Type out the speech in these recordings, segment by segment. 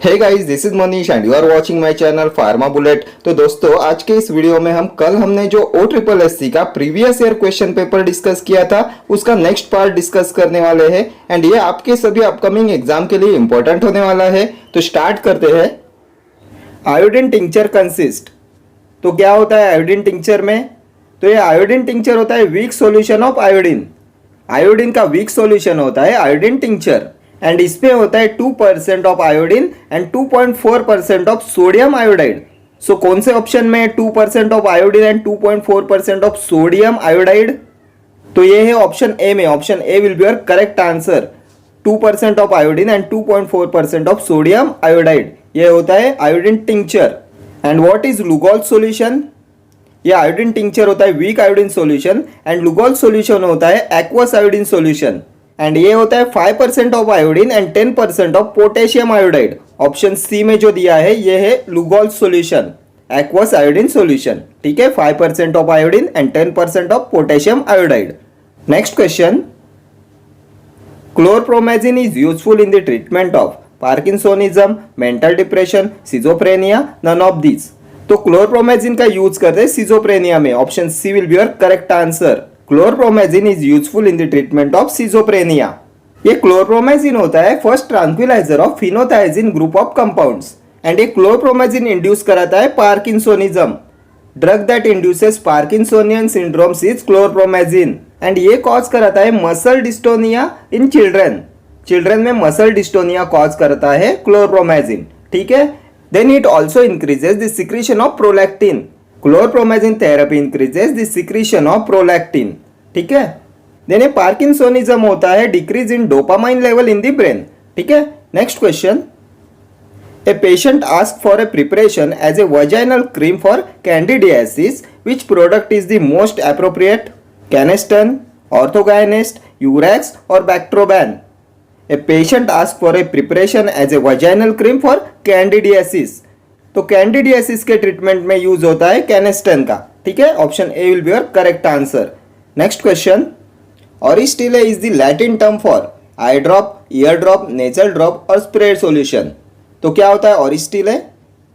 Hey guys, this is Manish and you are watching my channel Pharma Bullet. तो दोस्तों, आज के इस वीडियो में हमने जो OSSC का previous year question paper discuss किया था उसका नेक्स्ट पार्ट डिस्कस करने वाले हैं एंड ये आपके सभी अपकमिंग एग्जाम के लिए इंपॉर्टेंट होने वाला है। तो स्टार्ट करते हैं। Iodine tincture consist. तो क्या होता है आयोडीन टिंचर में? तो ये आयोडीन टिंचर होता है weak solution of iodine. Iodine का वीक सॉल्यूशन होता है आयोडीन टिंचर एंड इसमें होता है 2% of iodine and 2.4% of sodium iodide. So कौन से ऑप्शन में 2% of iodine and 2.4% of sodium iodide? तो ये है ऑप्शन ए में। Option A will be your correct answer. 2% of iodine and 2.4% of sodium iodide, ये होता है iodine tincture. And what is लुगॉल solution? ये आयोडीन टिंचर होता है weak iodine solution and Lugol solution होता है एक्वस आयोडीन सॉल्यूशन एंड ये होता है 5% of iodine and 10% of potassium iodide. Option C में जो दिया है ये है Lugol solution, aqueous iodine solution. ठीक है, 5% of iodine and 10% of potassium iodide. Next question, chlorpromazine is useful in the treatment of parkinsonism, mental depression, schizophrenia, none of this. तो chlorpromazine का यूज करते हैं सिजोफ्रेनिया में। Option C will be your correct answer. Chlorpromazine is useful in the treatment of schizophrenia. ये chlorpromazine होता है first tranquilliser of phenothiazine group of compounds and ये chlorpromazine induce कराता है parkinsonism. Drug that induces parkinsonian syndromes is chlorpromazine and ये cause कराता है muscle dystonia in children. Children में मसल डिस्टोनिया कॉज करता है क्लोरप्रोमेजिन। ठीक है, then it also increases the secretion of prolactin. Chlorpromazine therapy increases the secretion of prolactin. ठीक है, देन ये पार्किंसोनिज्म होता है decrease in dopamine level in the brain. ठीक है, next question, a patient ask for a preparation as a vaginal cream for candidiasis, which product is the most appropriate? Canesten, Orthogynest, Eurax और Bactroban. A patient ask for a preparation as a vaginal cream for candidiasis. तो candidiasis के treatment में use होता है Canesten का। ठीक है, option A will be your correct answer. Next question, auristillae is the Latin term for eye drop, ear drop, nasal drop और spread solution. तो क्या होता है ऑरिस्टिले?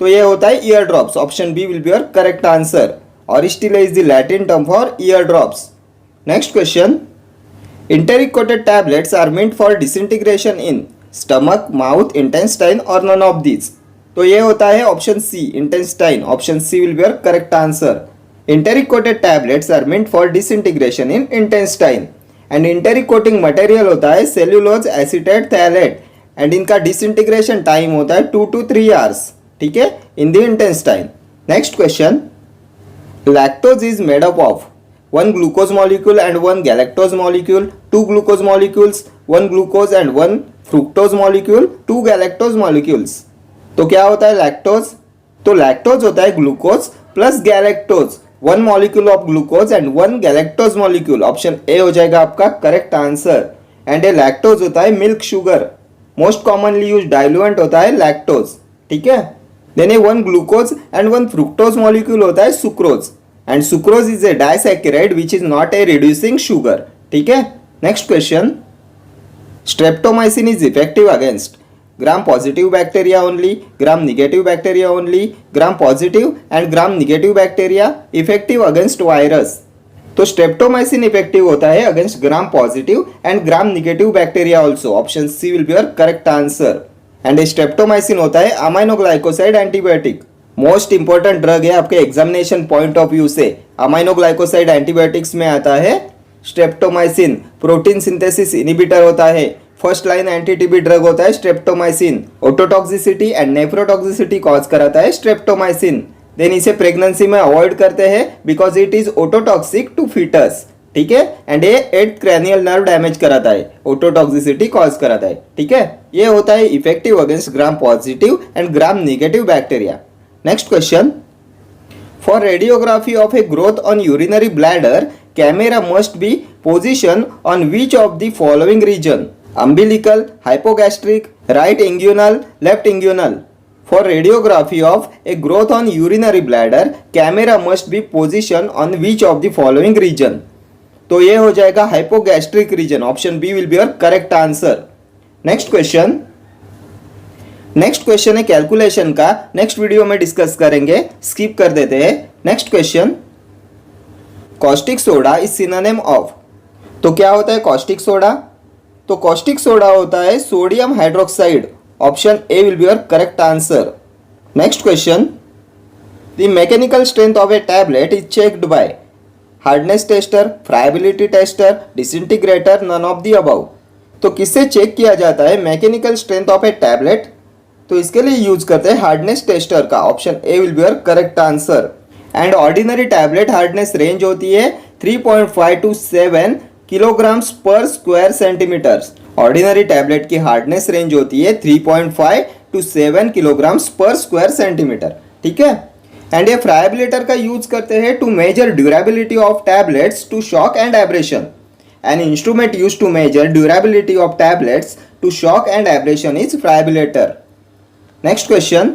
तो ये होता है ear drops. Option B will be your correct answer. ऑरिस्टिले is the Latin term for ear drops. Next question, enteric coated tablets are meant for disintegration in stomach, mouth, intestine or none of these। तो ये होता है option C, intestine. Option C will be your correct answer. enteric coated tablets are meant for disintegration in intestine and enteric coating material होता है cellulose acetate phthalate and इनका disintegration time होता है 2 to 3 hours। ठीक है, in the intestine. Next question, lactose is made up of 1 glucose molecule and 1 galactose molecule, 2 glucose molecules, 1 glucose and 1 fructose molecule, 2 galactose molecules। तो क्या होता है lactose? तो लैक्टोज होता है glucose plus galactose, 1 molecule of glucose and 1 galactose molecule. Option A हो जाएगा आपका करेक्ट आंसर। एंड ये लैक्टोज होता है milk sugar, most commonly use diluent होता है लैक्टोज। ठीक है, देन ये 1 ग्लूकोज एंड 1 फ्रुक्टोज मॉलिक्यूल होता है sucrose and sucrose is a disaccharide which is not a reducing sugar. ठीक है, next question, streptomycin is effective against gram positive bacteria only, gram negative bacteria only, gram positive and gram negative bacteria, effective against virus. तो streptomycin effective होता है against gram positive and gram negative bacteria also. Option C will be your correct answer. And streptomycin होता है aminoglycoside antibiotic. Most important drug है आपके examination point of view से। Aminoglycoside antibiotics में आता है स्ट्रेप्टोमाइसिन। प्रोटीन सिंथेसिस इनिबिटर होता है। First line anti TB drug होता है streptomycin. Ototoxicity and nephrotoxicity cause कराता है स्ट्रेप्टोमाइसिन। देन इसे प्रेगनेंसी में अवॉइड करते हैं because it is ototoxic to foetus. ठीक है, एंड ये 8th क्रैनियल नर्व डैमेज कराता है, ओटोटॉक्सिसिटी कॉज कराता है। ठीक है, ये होता है effective against gram positive and gram negative bacteria. Next question, for radiography of a growth on urinary bladder, camera must be positioned on which of the following region? Umbilical, hypogastric, right inguinal, left inguinal। For radiography of a growth on urinary bladder, camera must be positioned on which of the following region? तो ये हो जाएगा hypogastric region। Option B will be your correct answer। Next question, next question है calculation का, next video में discuss करेंगे, स्किप कर देते हैं। Next question, caustic soda is synonym of. तो क्या होता है कॉस्टिक सोडा? तो कॉस्टिक सोडा होता है sodium hydroxide. Option A will be your correct answer. Next question, the mechanical strength of a tablet is checked by hardness tester, friability tester, disintegrator, none of the above. तो किससे check किया जाता है mechanical strength of a tablet? तो इसके लिए use करते हैं हार्डनेस टेस्टर का। Option A will be your correct answer. And ordinary tablet hardness range होती है 3.5 to 7 kilograms per square centimetre. Ordinary tablet की हार्डनेस रेंज होती है 3.5 to 7 kilograms per square centimetre, ठीक है। एंड ये फ्राइबिलेटर का यूज करते हैं to measure durability of tablets to shock and abrasion. An instrument use to measure durability of tablets to shock and abrasion is friabilator. Next question,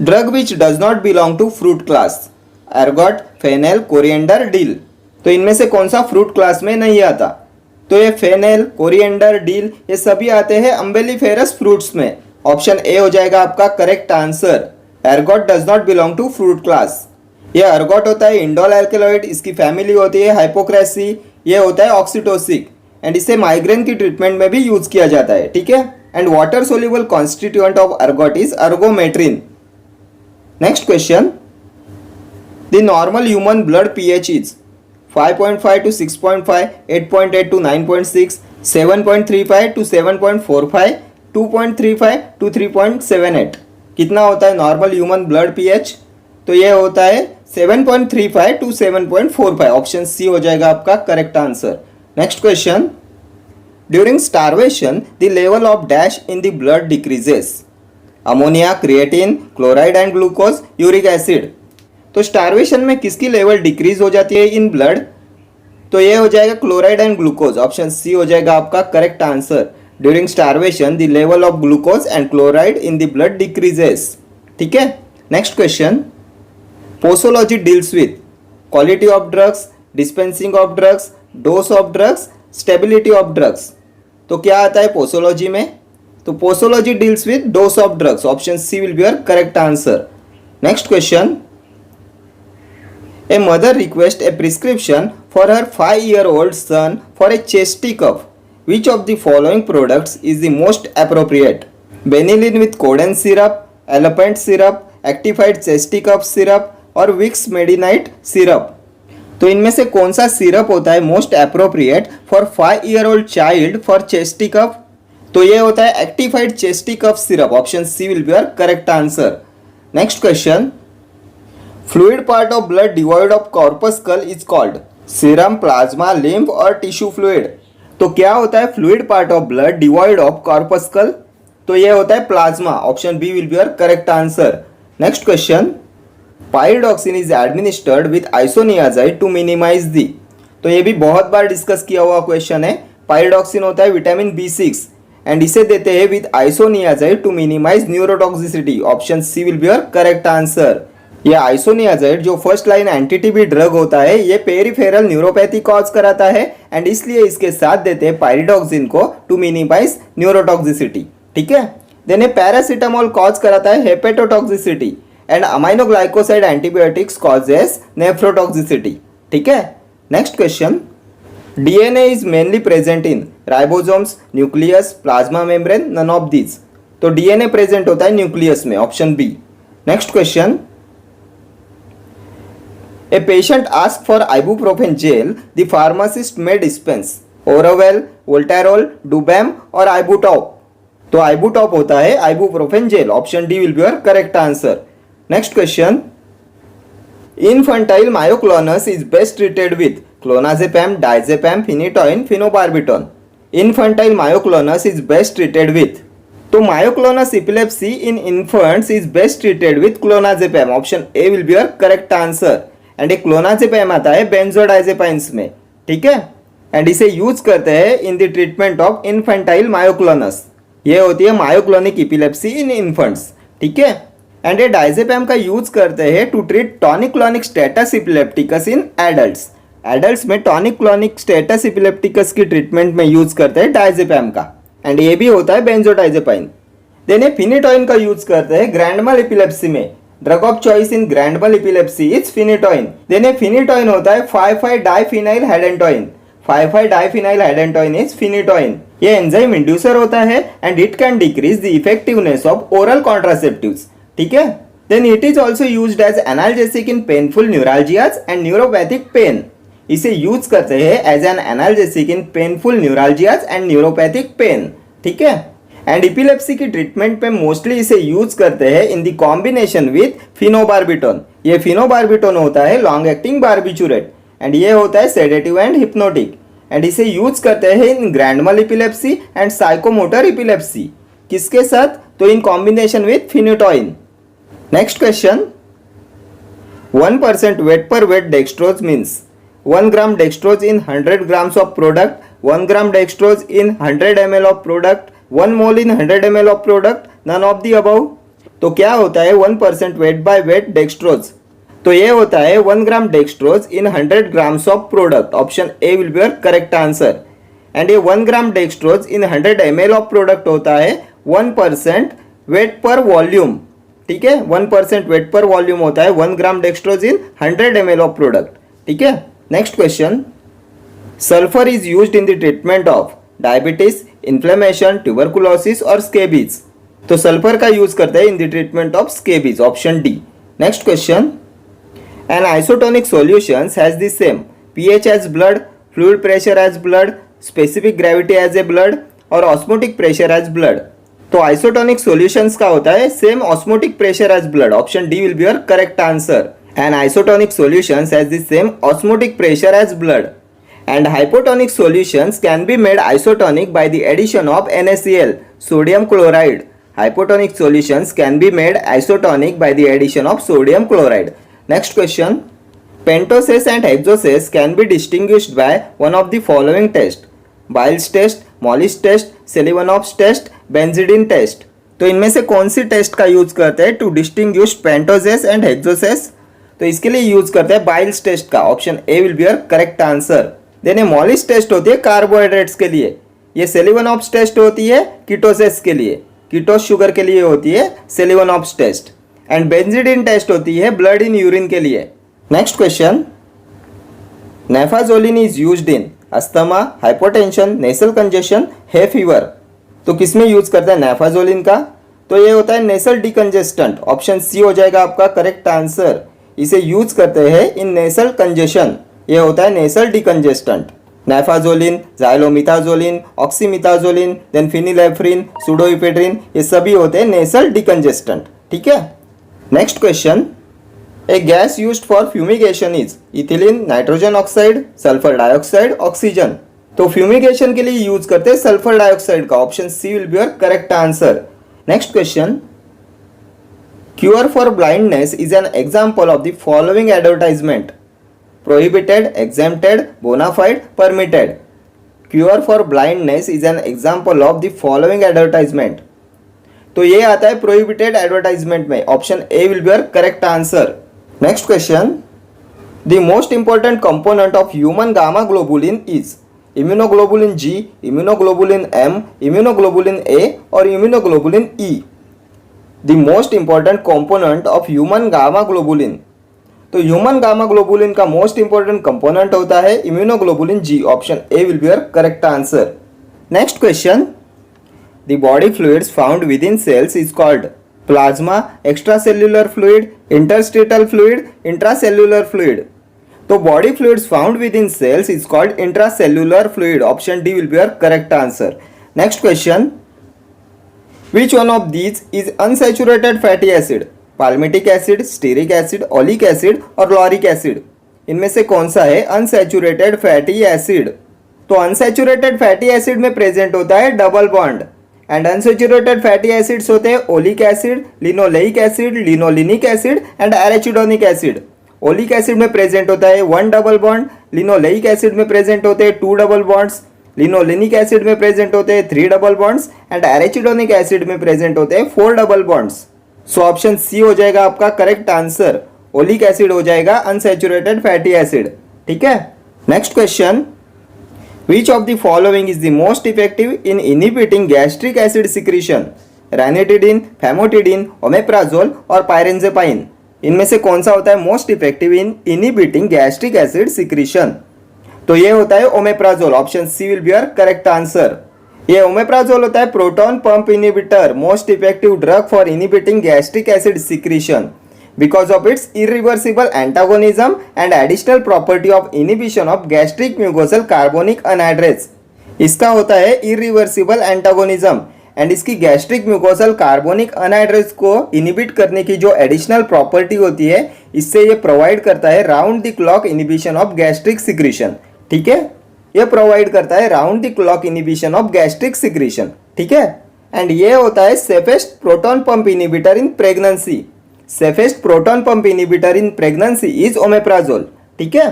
drug which does not belong to fruit class, ergot, fennel, coriander, dill. तो इनमें से कौन सा fruit class में नहीं आता? तो ये फेनेल, कोरिएंडर, डील ये सभी आते हैं अम्बेलिफेरस फ्रूट्स में। ऑप्शन ए हो जाएगा आपका correct answer. Ergot does not belong to fruit class. ये एर्गॉट होता है इंडोल एल्केलॉइड, इसकी फैमिली होती है हाइपोक्रेसी, ये होता है ऑक्सीटोसिक एंड इसे माइग्रेन की ट्रीटमेंट में भी यूज किया जाता है, ठीक है। And water soluble constituent of ergot is ergometrine. Next question, the normal human blood pH is 5.5 to 6.5, 8.8 to 9.6, 7.35 to 7.45, 2.35 to 3.78। कितना होता है नॉर्मल ह्यूमन ब्लड पीएच? तो ये होता है 7.35 to 7.45। ऑप्शन सी हो जाएगा आपका correct answer. Next question, during starvation the level of dash in the blood decreases, ammonia, creatine, chloride and glucose, uric acid. तो स्टारवेशन में किसकी लेवल डिक्रीज हो जाती है इन ब्लड? तो ये हो जाएगा chloride and glucose. Option C हो जाएगा आपका correct answer. During starvation the level of glucose and chloride in the blood decreases, ठीक है। Next question, posology deals with quality of drugs, dispensing of drugs, dose of drugs, stability of drugs. तो क्या आता है posology में? तो posology deals with dose of drugs. Option C will be your correct answer. Next question, a mother requests a prescription for her 5-year-old son for a chesty cough. Which of the following products is the most appropriate? Benylin with codeine syrup, Alapent syrup, Actified chesty cough syrup और Vicks Medinite syrup। तो इनमें से कौन सा syrup होता है most appropriate for 5-year-old child for chesty cough? तो ये होता है Actifed chesty cough syrup. Option C will be your correct answer. Next question, fluid part of blood devoid of corpuscle is called serum, plasma, lymph और tissue fluid. तो क्या होता है fluid part of blood devoid of corpuscle? तो ये होता है plasma. Option B will be your correct answer. Next question, पाइरिडॉक्सिन is administered with isoniazid to minimise the. तो ये भी बहुत बार डिस्कस किया हुआ क्वेश्चन है। पाइरिडॉक्सिन होता है विटामिन B6 एंड इसे देते हैं with isoniazid to minimise neurotoxicity. Option C will be your correct answer. ये आइसोनियाजाइड जो फर्स्ट लाइन एंटी-टीबी ड्रग होता है ये पेरिफेरल न्यूरोपैथी कॉज कराता है एंड इसलिए इसके साथ देते हैं पाइरिडॉक्सिन को टू मिनिमाइज न्यूरोटॉक्सिसिटी, ठीक है। देन ये पैरासीटामोल कॉज कराता है hepatotoxicity and aminoglycoside antibiotics causes nephrotoxicity, ठीक है। Next question, DNA is mainly present in ribosomes, nucleus, plasma membrane, none of these. तो डीएनए प्रेजेंट होता है न्यूक्लियस में। Option B. Next question, A patient asked for ibuprofen gel. The pharmacist may dispense Oravel, Voltarol, Dubam और Ibutop। तो Ibutop होता है ibuprofen gel। Option D will be your correct answer. Next question, infantile myoclonus is best treated with clonazepam, diazepam, phenytoin, phenobarbital। infantile myoclonus is best treated with, तो myoclonus epilepsy in infants is best treated with clonazepam। Option A will be your correct answer. And एक क्लोनाजेपैम आता है benzodiazepines में, ठीक है। And इसे use करते हैं in the treatment of infantile myoclonus. ये होती है मायोक्लोनिक इपिलेप्सी इन इन्फेंट्स, ठीक है। एंड ये डाइजेपैम का यूज करते हैं to treat tonic clonic status epilepticus in adults. Adults में टॉनिक क्लॉनिक स्टेटस इपिलेप्टिकस की ट्रीटमेंट में यूज करते हैं डाइजेपैम का एंड ये भी होता है बेंजोडाइजेपाइन। देन फिनिटोइन का यूज करते हैं ग्रैंड mal एपिलेप्सी में। Drug of choice in grand mal epilepsy is phenytoin. Then phenytoin होता है 5,5-डाइफिनाइल हेडेंटोइन। 5,5-डाइफिनाइल हेडेंटोइन इज फिनिटोइन। ये एंजाइम इंड्यूसर होता है and it can decrease the effectiveness of oral contraceptives. ठीक है। Then it is also used as analgesic in painful neuralgias and neuropathic pain. इसे यूज करते हैं as an analgesic in painful neuralgias and neuropathic pain. ठीक है। And epilepsy की treatment पे mostly इसे यूज करते हैं in the combination with phenobarbitone. ये फिनोबार्बिटोन होता है लॉन्ग एक्टिंग बार्बिचुरेट एंड ये होता है सेडेटिव एंड हिप्नोटिक एंड इसे यूज करते हैं in grand mal epilepsy and psychomotor epilepsy. किसके साथ? तो in combination with phenytoin. Next question, 1% weight per weight dextrose means 1 gram dextrose in 100 grams of product, 1 gram dextrose in 100 ml of product, 1 mole in 100 ml of product, none of the above। तो क्या होता है 1% weight by weight dextrose? तो ये होता है 1 gram dextrose in 100 grams of product. Option A will be your correct answer. And ये 1 gram dextrose in 100 ml of product होता है 1% वेट पर वॉल्यूम। ठीक है, 1% वेट पर वॉल्यूम होता है 1 gram dextrose in 100 ml of product. ठीक है। Next question, sulphur is used in the treatment of diabetes, inflammation, tuberculosis और स्केबीज। तो सल्फर का यूज करते हैं in the treatment of scabies. Option D. Next question, an isotonic solution has the same pH as blood, fluid pressure as blood, specific gravity as a blood और osmotic pressure as blood। तो isotonic solutions का होता है same osmotic pressure as blood। Option D will be your correct answer। An isotonic solutions has the same osmotic pressure as blood and hypotonic solutions can be made isotonic by the addition of NaCl, sodium chloride। Hypotonic solutions can be made isotonic by the addition of sodium chloride। Next question, pentoses and hexoses can be distinguished by one of the following test: Biles test, Mollis test, Sullivan's test, Benzidine test। तो इनमें से कौन सी test का use करते हैं to distinguish pentoses and hexoses? तो इसके लिए यूज करते हैं बाइल्स टेस्ट का। Option A will be your correct answer. Then Molisch test होती है कार्बोहाइड्रेट्स के लिए, ये सेलिवनॉप्स टेस्ट होती है कीटोसेस के लिए, कीटोस शुगर के लिए होती है Seliwanoff's test and benzidine test होती है ब्लड इन यूरिन के लिए। Next question, naphazoline is used in asthma, hypotension, nasal congestion, hay fever. तो किसमें यूज करते हैं नेफाजोलिन का? तो ये होता है नेसल डिकंजेस्टेंट। ऑप्शन सी हो जाएगा आपका करेक्ट आंसर। इसे यूज करते हैं इन नेसल कंजेशन, ये होता है नेसल डिकंजेस्टेंट। नेफाजोलिन, जाइलोमिथाजोलिन, ऑक्सीमिथाजोलिन, देन फिनिलेफ्रिन, सुडोइफेड्रिन, ये सभी होते हैं नेसल डिकंजेस्टेंट। ठीक है। Next question, a gas used for fumigation is ethylene, nitrogen oxide, sulphur dioxide, oxygen. तो फ्यूमिगेशन के लिए यूज करते हैं सल्फर डाइऑक्साइड का। Option C will be your correct answer. Next question, cure for blindness is an example of the following advertisement: prohibited, exempted, bona fide, permitted. Cure for blindness is an example of the following advertisement. तो ये आता है prohibited advertisement में। Option A will be your correct answer. Next question, the most important component of human gamma globulin is immunoglobulin G, immunoglobulin M, immunoglobulin A और immunoglobulin E. The most important component of human gamma globulin. तो human gamma globulin का most important component होता है immunoglobulin G. Option A will be your correct answer. Next question, the body fluids found within cells is called plasma, extracellular fluid, interstitial fluid, intracellular fluid। तो body fluids found within cells is called intracellular fluid। Option D will be your correct answer। Next question, which one of these is unsaturated fatty acid? Palmitic acid, stearic acid, oleic acid और lauric acid। इनमें से कौन सा है unsaturated fatty acid? तो unsaturated fatty acid में present होता है double bond and unsaturated fatty acids होते हैं oleic acid, linoleic acid, linolenic acid and arachidonic acid. Oleic acid में प्रेजेंट होता है 1 डबल बॉन्ड, लिनोलेइक एसिड में प्रेजेंट होते हैं 2 डबल बॉन्ड्स, लिनोलिनिक एसिड में प्रेजेंट होते हैं 3 double bonds and arachidonic acid में प्रेजेंट होते हैं 4 double bonds. So option C हो जाएगा आपका करेक्ट आंसर। ओलिक एसिड हो जाएगा अनसैचुरेटेड फैटी एसिड। ठीक है। Next question, which of the following is the most effective in inhibiting gastric acid secretion? Ranitidine, famotidine, omeprazole और पायरेंजेपाइन। इनमें से कौन सा होता है most effective in inhibiting gastric acid secretion? तो ये होता है omeprazole. Option C will be your correct answer. ये ओमेप्राजोल होता है proton pump inhibitor, most effective drug for inhibiting gastric acid secretion because of its irreversible antagonism and additional property of inhibition of gastric mucosal carbonic anhydrase। इसका होता है irreversible antagonism and इसकी gastric mucosal carbonic anhydrase को inhibit करने की जो additional property होती है, इससे ये प्रोवाइड करता है round the clock inhibition of gastric secretion. ठीक है, ये प्रोवाइड करता है round the clock inhibition of gastric secretion. ठीक है, एंड ये होता है safest proton pump inhibitor in pregnancy. Safest proton pump inhibitor in pregnancy is omeprazole. ठीक है,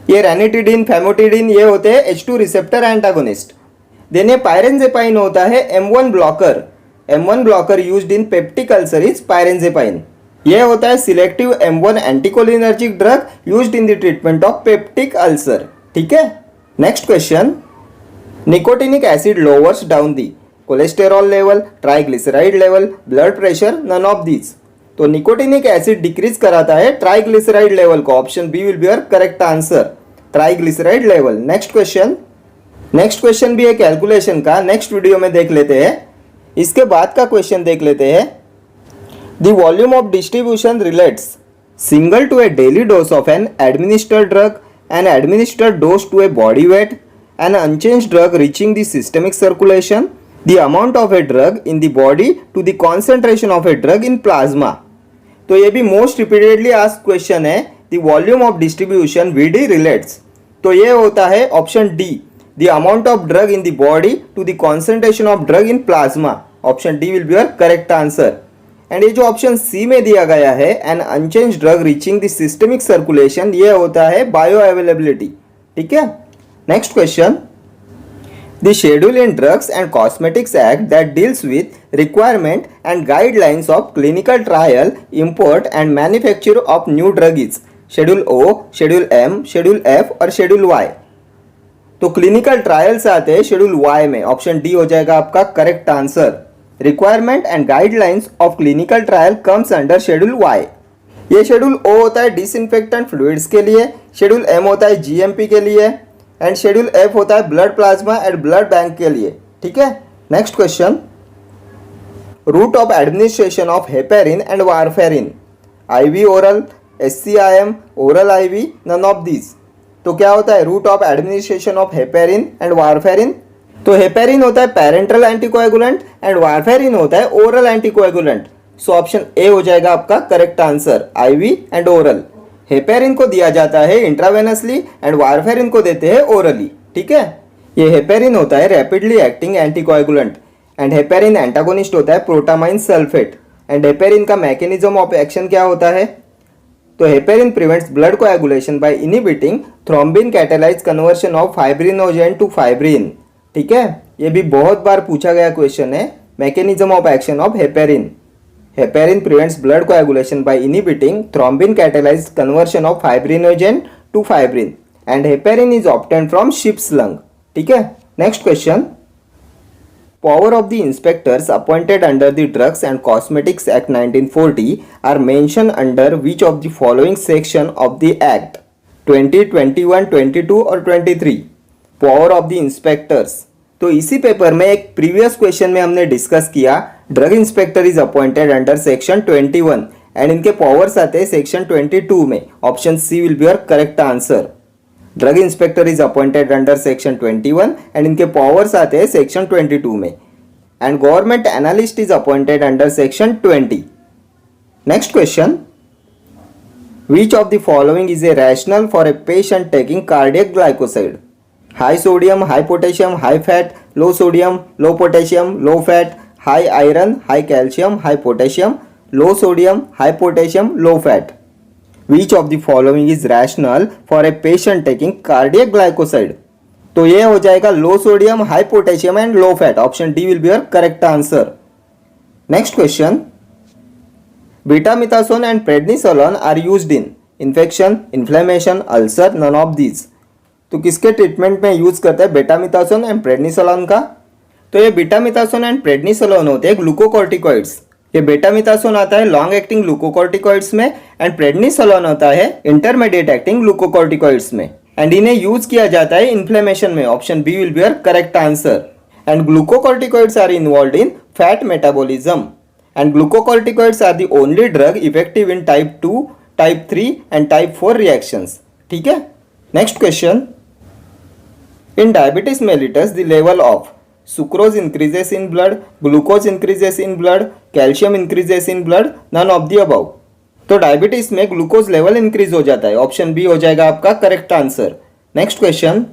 ये रैनिटिडिन, फैमोटिडिन ये होते हैं H2 रिसेप्टर एंटागोनिस्ट। देन ये पायरेंजेपाइन होता है M1 blocker. M1 blocker used in peptic ulcer is pirenzepine. ये होता है selective M1 anticholinergic drug used in the treatment of peptic ulcer. ठीक है, next question. Nicotinic acid lowers down the cholesterol level, triglyceride level, blood pressure, none of these. तो nicotinic acid decrease कराता है triglyceride level को। Option B will be your correct answer, triglyceride level. Next question भी है calculation का, next video में देख लेते हैं। इसके बाद का क्वेश्चन देख लेते हैं। The volume of distribution relates single to a daily dose of an administered drug, an administered dose to a body weight, an unchanged drug reaching the systemic circulation, the amount of a drug in the body to the concentration of a drug in plasma। तो ये भी most repeatedly asked question है। the volume of distribution VD relates, तो ये होता है option D, the amount of drug in the body to the concentration of drug in plasma। Option D will be your correct answer. And ये जो option C में दिया गया है an unchange drug reaching the systemic circulation, ये होता है bioavailability. ठीक है, next question. The Schedule in Drugs and Cosmetics Act that deals with requirement and guidelines of clinical trial, import and manufacture of new drug is Schedule O, Schedule M, Schedule F और Schedule Y। तो clinical trials आते हैं schedule Y में। Option D हो जाएगा आपका correct answer. Requirement and guidelines of clinical trial comes under schedule Y। ये schedule O होता है डिसइंफेक्टेंट फ्लूइड्स के लिए, शेड्यूल M होता है GMP के लिए, एंड शेड्यूल F होता है blood plasma and blood bank के लिए। ठीक है, next question. Route of administration of heparin and warfarin, IV oral, SCIM, oral IV, none of these. तो क्या होता है route of administration of heparin and warfarin? तो हेपेरिन होता है पैरेंटल एंटीकोएगुलेंट एंड वारफेरिन होता है oral anticoagulant. So option A हो जाएगा आपका correct answer, IV and oral. Heparin को दिया जाता है इंट्रावेनसली एंड वारफेरिन को देते हैं ओरली। ठीक है, ये हेपेरिन होता है rapidly acting anticoagulant and heparin antagonist होता है प्रोटामाइन सल्फेट। एंड हेपेरिन का मैकेनिज्म ऑफ एक्शन क्या होता है? तो heparin prevents blood coagulation by inhibiting thrombin catalyse conversion of fibrinogen to fibrin. ठीक है, ये भी बहुत बार पूछा गया क्वेश्चन है, mechanism of action of heparin. Heparin prevents blood coagulation by inhibiting thrombin catalyzed conversion of fibrinogen to fibrin and heparin is obtained from sheep's lung। ठीक है, next question. Power of the inspectors appointed under the Drugs and Cosmetics Act 1940 are mentioned under which of the following section of the Act? 20, 21, 22 और 23। Power of the inspectors, तो इसी paper में एक previous question में हमने discuss किया drug inspector is appointed under section 21 and इनके powers आते हैं सेक्शन 22 में। Option C will be your correct answer. Drug inspector is appointed under section 21 and इनके पावर्स आते हैं सेक्शन 22 में। And government analyst is appointed under section 20। Next question. Which of the following is a rational for a patient taking cardiac glycoside? High sodium, high potassium, high fat, low sodium, low potassium, low fat, high iron, high calcium, high potassium, low sodium, high potassium, low fat. Which of the following is rational for a patient taking cardiac glycoside? तो ये हो जाएगा low sodium, high potassium and low fat. Option D will be your correct answer. Next question. Betamethasone and prednisolone are used in infection, inflammation, ulcer, none of these. तो किसके treatment में use करते हैं बेटामिथासोन and prednisolone का? तो ये बीटामिथासोन and prednisolone होते हैं ग्लूकोकॉर्टिकॉइड्स। ये बीटामिथासोन आता है लॉन्ग एक्टिंग ग्लूकोकॉर्टिकॉइड्स में एंड प्रेडनिसोलोन होता है इंटरमीडिएट एक्टिंग ग्लूकोकॉर्टिकॉइड्स में। एंड इन्हें यूज किया जाता है इन्फ्लेमेशन में। Option B will be your correct answer. And glucocorticoids are involved in fat metabolism and glucocorticoids are the only drug effective in type 2, type 3 and type 4 reactions. ठीक है, next question. In diabetes mellitus, the level of sucrose increases in blood, glucose increases in blood, calcium increases in blood, none of the above। तो diabetes में glucose level increase हो जाता है। Option B हो जाएगा आपका correct answer. Next question.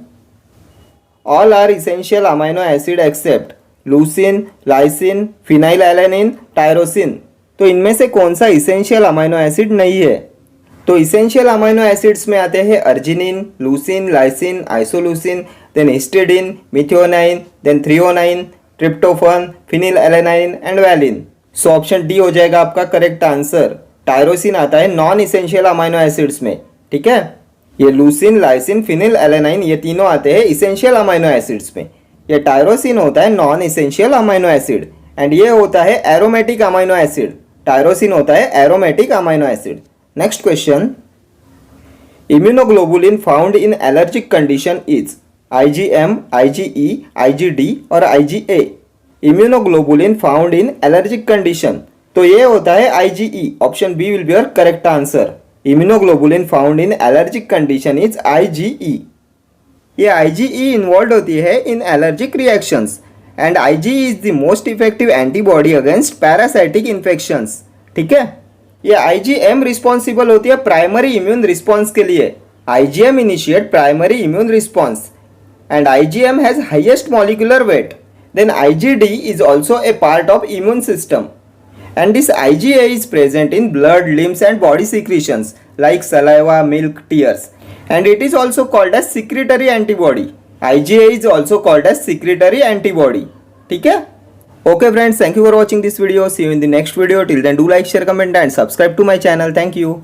All are essential amino acid except leucine, lysine, phenylalanine, tyrosine. तो इनमें से कौन सा इसेंशियल अमाइनो एसिड नहीं है? तो इसेंशियल अमाइनो एसिड्स में आते हैं arginine, leucine, lysine, isoleucine, then histidine, methionine, then threonine, tryptophan, phenylalanine and valine. So option D हो जाएगा आपका करेक्ट आंसर। टायरोसिन आता है नॉन इसेंशियल अमाइनो एसिड्स में। ठीक है, ये लूसिन, लाइसिन, फिनिलएलेनाइन ये तीनों आते हैं इसेंशियल अमाइनो एसिड्स में। ये टायरोसिन होता है non essential amino acid and ये होता है एरोमेटिक अमाइनो एसिड। टायरोसिन होता है aromatic amino acid. Next question. Immunoglobulin found in allergic condition is IgM, IgE, IgD और IgA। Immunoglobulin found in allergic condition, तो ये होता है IgE। Option B will be your correct answer. Immunoglobulin found in allergic condition is IgE। ये IgE involve होती है in allergic reactions and IgE is the most effective antibody against parasitic infections. ठीक है, ये IgM रिस्पॉन्सिबल होती है primary immune response के लिए। IgM initiate primary immune response and IgM has highest molecular weight. Then IgD is also a part of immune system. And this IgA is present in blood, limbs and body secretions like saliva, milk, tears. And it is also called as secretory antibody. IgA is also called as secretory antibody. ठीक है? Okay friends, thank you for watching this video. See you in the next video. Till then do like, share, comment and subscribe to my channel. Thank you.